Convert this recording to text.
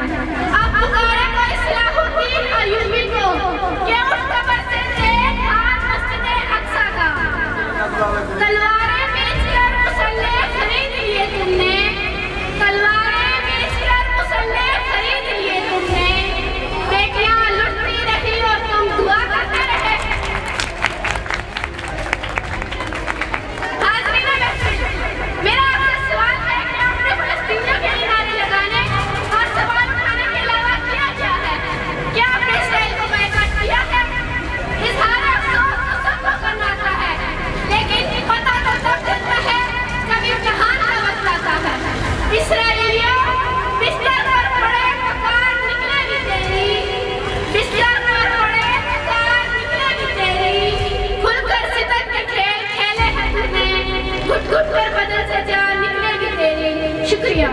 अब पुकारे को इस्लाहुद्दीन अय्यूबी को कि उठ कब्र से देख हाथ मस्जिद अक्सा का। तलवारें बेचकर मुसल्ले खरीद लिए तुमने, तलवारें बेचकर मुसल्ले खरीद लिए तुमने। बेटियां लुटती रही और तुम दुआ करते रहे। हाज़रीन महफिल, मेरा आपसे सवाल है कि आपने फ़लस्तीनियों के लिए नारे लगाने और सवाल उठाने के अलावा किया क्या है? क्या आपने इसराइल को बायकॉट किया है? इज़हार अफ़सोस तो सबको करना आता है, लेकिन पता तो तब चलता है जब इम्तिहान का वक्त आता है। इसराइलियों, बिस्तर पर पड़े मकान निकलेगी तेरी, बिस्तर पर पड़े मकान निकलेगी तेरी। खुलकर सितम के खेल खेले हैं तूने, घुट घुट कर बदल से जान निकलेगी तेरी। शुक्रिया।